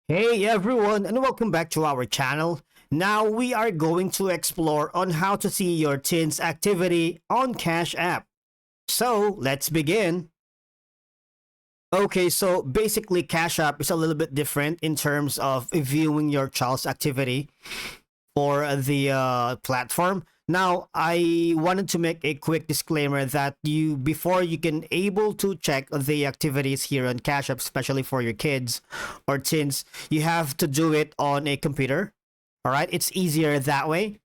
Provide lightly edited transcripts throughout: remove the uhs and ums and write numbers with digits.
Hey everyone, and welcome back to our channel. Now we are going to explore on how to see your teens activity on Cash App. So let's begin. Okay, so basically Cash App is a little bit different in terms of viewing your child's activity for the platform. Now, I wanted to make a quick disclaimer that before you can able to check the activities here on Cash App, especially for your kids or teens, you have to do it on a computer. All right, it's easier that way.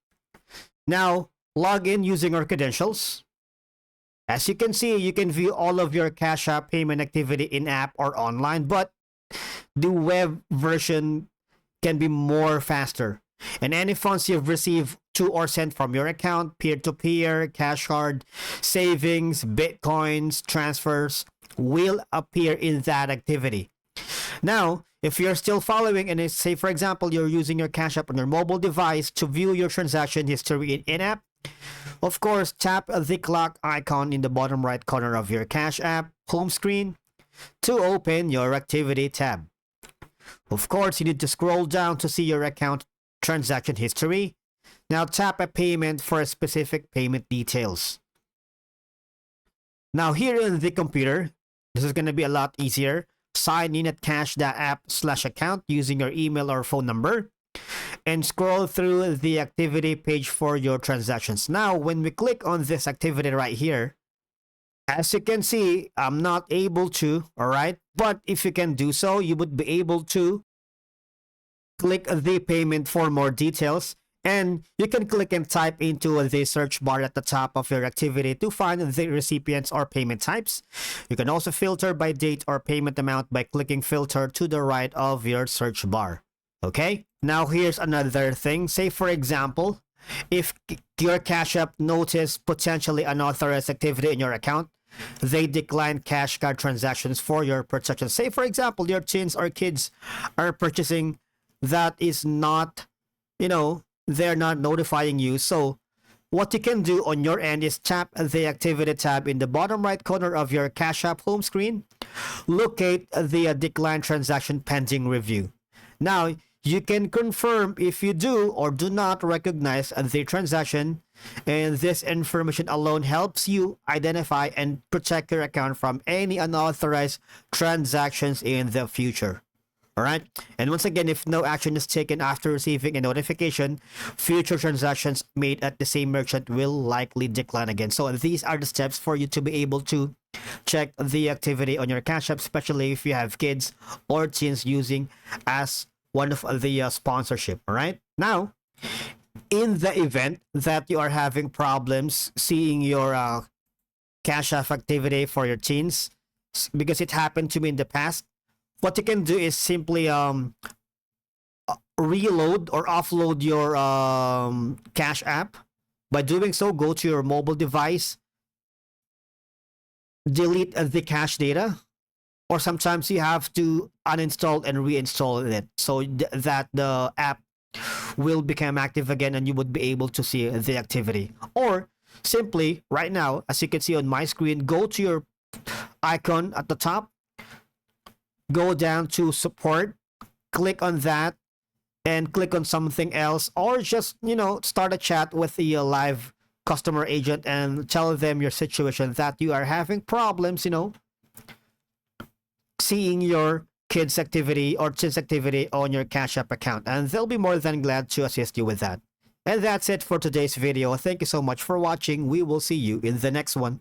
Now, log in using your credentials. As you can see, you can view all of your Cash App payment activity in app or online, but the web version can be more faster. And any funds you've received to or sent from your account, peer-to-peer, cash card, savings, bitcoins, transfers will appear in that activity. Now, if you're still following and say, for example, you're using your Cash App on your mobile device to view your transaction history in-app, of course, tap the clock icon in the bottom right corner of your Cash App home screen to open your activity tab. Of course, you need to scroll down to see your account transaction history. Now tap a payment for a specific payment details. Now here in the computer, this is going to be a lot easier. Sign in at cash.app/account using your email or phone number and scroll through the activity page for your transactions. Now, when we click on this activity right here, as you can see, I'm not able to, all right? But if you can do so, you would be able to click the payment for more details, and you can click and type into the search bar at the top of your activity to find the recipients or payment types. You can also filter by date or payment amount by clicking filter to the right of your search bar. Okay, now here's another thing. Say for example, if your Cash App noticed potentially unauthorized activity in your account, they decline cash card transactions for your protection. Say for example, your teens or kids are purchasing that is not, they're not notifying you. So what you can do on your end is tap the activity tab in the bottom right corner of your Cash App home screen. Locate the decline transaction pending review. Now, you can confirm if you do or do not recognize the transaction, and this information alone helps you identify and protect your account from any unauthorized transactions in the future. All right. And once again, if no action is taken after receiving a notification, future transactions made at the same merchant will likely decline again. So these are the steps for you to be able to check the activity on your Cash App, especially if you have kids or teens using as one of the sponsorship. All right. Now, in the event that you are having problems seeing your Cash App activity for your teens, because it happened to me in the past, what you can do is simply reload or offload your Cash App. By doing so, go to your mobile device, delete the cache data, or sometimes you have to uninstall and reinstall it so that the app will become active again and you would be able to see the activity. Or simply right now, as you can see on my screen, go to your icon at the top, go down to support, click on that, and click on something else, or just start a chat with the live customer agent and tell them your situation, that you are having problems seeing your kids activity or teens activity on your Cash App account, and they'll be more than glad to assist you with that. And that's it for today's video. Thank you so much for watching. We will see you in the next one.